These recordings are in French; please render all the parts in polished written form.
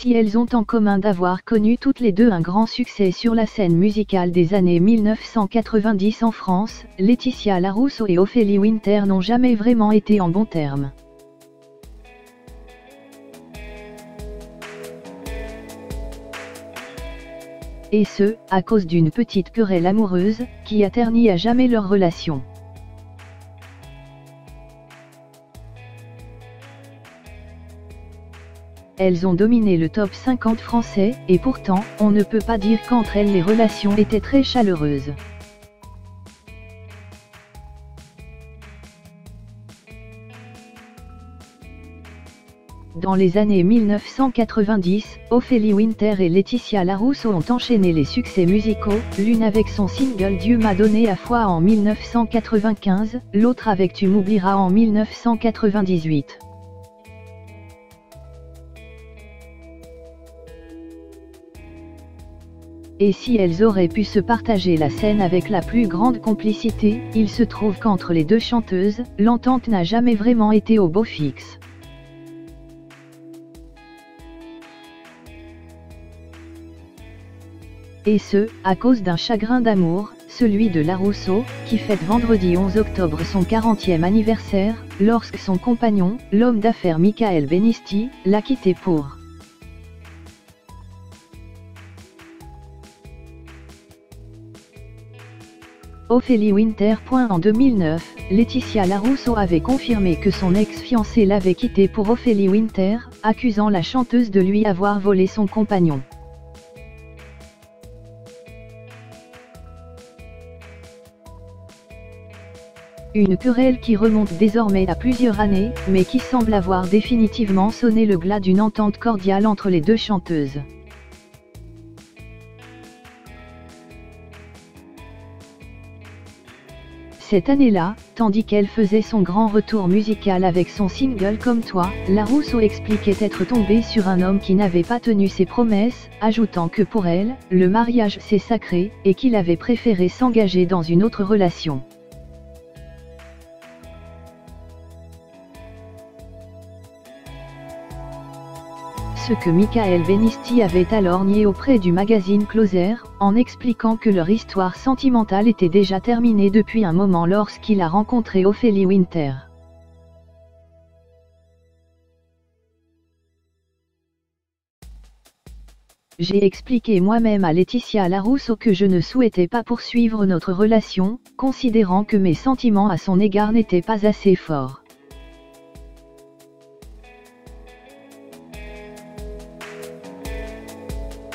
Si elles ont en commun d'avoir connu toutes les deux un grand succès sur la scène musicale des années 1990 en France, Laetitia Larousseau et Ophélie Winter n'ont jamais vraiment été en bons termes. Et ce, à cause d'une petite querelle amoureuse, qui a terni à jamais leur relation. Elles ont dominé le top 50 français, et pourtant, on ne peut pas dire qu'entre elles les relations étaient très chaleureuses. Dans les années 1990, Ophélie Winter et Laetitia Larousseau ont enchaîné les succès musicaux, l'une avec son single Dieu m'a donné à foi en 1995, l'autre avec Tu m'oublieras en 1998. Et si elles auraient pu se partager la scène avec la plus grande complicité, il se trouve qu'entre les deux chanteuses, l'entente n'a jamais vraiment été au beau fixe. Et ce, à cause d'un chagrin d'amour, celui de Larousseau, qui fête vendredi 11 octobre son 40e anniversaire, lorsque son compagnon, l'homme d'affaires Michael Benisti, l'a quitté pour. Ophélie Winter. En 2009, Laetitia Larousseau avait confirmé que son ex-fiancé l'avait quittée pour Ophélie Winter, accusant la chanteuse de lui avoir volé son compagnon. Une querelle qui remonte désormais à plusieurs années, mais qui semble avoir définitivement sonné le glas d'une entente cordiale entre les deux chanteuses. Cette année-là, tandis qu'elle faisait son grand retour musical avec son single Comme toi, Larousseau expliquait être tombée sur un homme qui n'avait pas tenu ses promesses, ajoutant que pour elle, le mariage c'est sacré, et qu'il avait préféré s'engager dans une autre relation. Ce que Michael Benisti avait alors nié auprès du magazine Closer, en expliquant que leur histoire sentimentale était déjà terminée depuis un moment lorsqu'il a rencontré Ophélie Winter. J'ai expliqué moi-même à Laetitia Larousseau que je ne souhaitais pas poursuivre notre relation, considérant que mes sentiments à son égard n'étaient pas assez forts.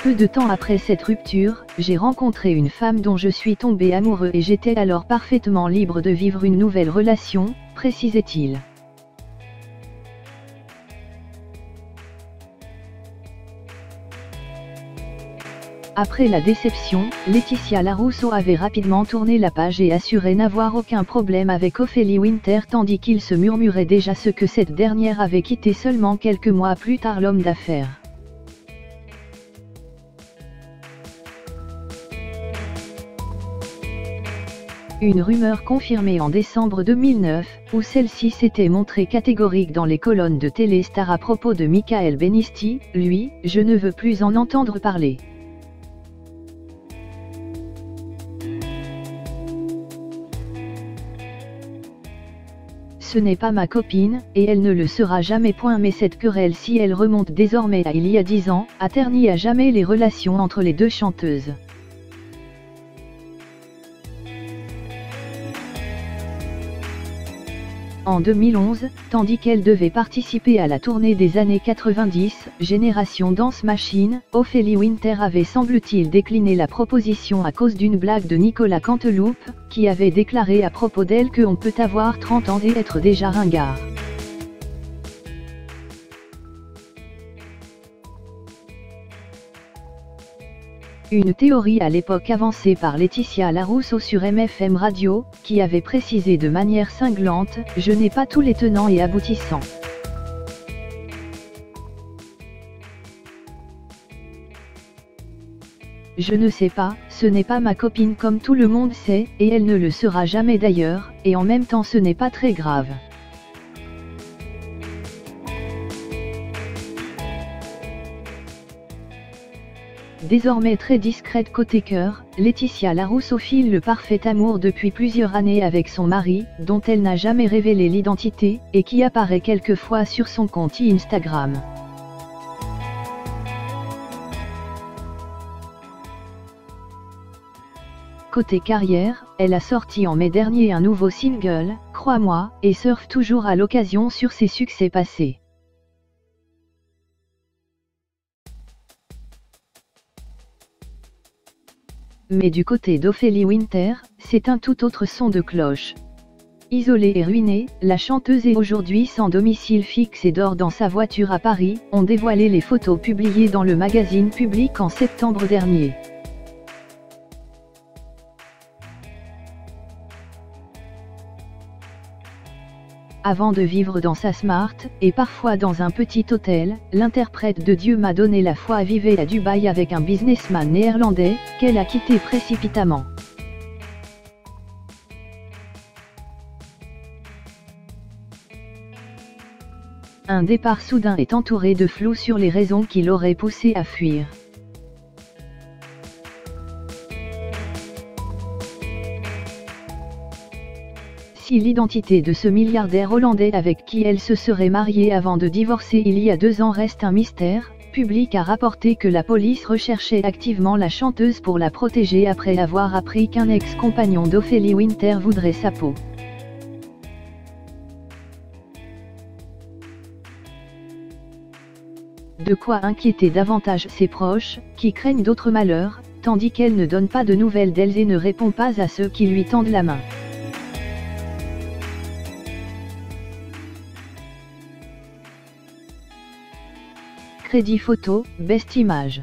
Peu de temps après cette rupture, j'ai rencontré une femme dont je suis tombé amoureux et j'étais alors parfaitement libre de vivre une nouvelle relation, précisait-il. Après la déception, Laetitia Larousseau avait rapidement tourné la page et assuré n'avoir aucun problème avec Ophélie Winter tandis qu'il se murmurait déjà ce que cette dernière avait quitté seulement quelques mois plus tard l'homme d'affaires. Une rumeur confirmée en décembre 2009, où celle-ci s'était montrée catégorique dans les colonnes de Téléstar à propos de Michael Benisti, lui, je ne veux plus en entendre parler. Ce n'est pas ma copine, et elle ne le sera jamais. Mais cette querelle, si elle remonte désormais à il y a 10 ans, a terni à jamais les relations entre les deux chanteuses. En 2011, tandis qu'elle devait participer à la tournée des années 90, Génération Dance Machine, Ophélie Winter avait semble-t-il décliné la proposition à cause d'une blague de Nicolas Canteloupe, qui avait déclaré à propos d'elle qu'on peut avoir 30 ans et être déjà ringard. Une théorie à l'époque avancée par Laetitia Larousseau sur MFM Radio, qui avait précisé de manière cinglante « Je n'ai pas tous les tenants et aboutissants ». Je ne sais pas, ce n'est pas ma copine comme tout le monde sait, et elle ne le sera jamais d'ailleurs, et en même temps ce n'est pas très grave. Désormais très discrète côté cœur, Laetitia Larousse file le parfait amour depuis plusieurs années avec son mari, dont elle n'a jamais révélé l'identité, et qui apparaît quelquefois sur son compte Instagram. Côté carrière, elle a sorti en mai dernier un nouveau single, Crois-moi, et surfe toujours à l'occasion sur ses succès passés. Mais du côté d'Ophélie Winter, c'est un tout autre son de cloche. Isolée et ruinée, la chanteuse est aujourd'hui sans domicile fixe et dort dans sa voiture à Paris, ont dévoilé les photos publiées dans le magazine Public en septembre dernier. Avant de vivre dans sa Smart, et parfois dans un petit hôtel, l'interprète de Dieu m'a donné la foi vivait à Dubaï avec un businessman néerlandais, qu'elle a quitté précipitamment. Un départ soudain est entouré de flou sur les raisons qui l'auraient poussé à fuir. Si l'identité de ce milliardaire hollandais avec qui elle se serait mariée avant de divorcer il y a 2 ans reste un mystère, Public a rapporté que la police recherchait activement la chanteuse pour la protéger après avoir appris qu'un ex-compagnon d'Ophélie Winter voudrait sa peau. De quoi inquiéter davantage ses proches, qui craignent d'autres malheurs, tandis qu'elle ne donne pas de nouvelles d'elles et ne répond pas à ceux qui lui tendent la main. Crédit photo, best image.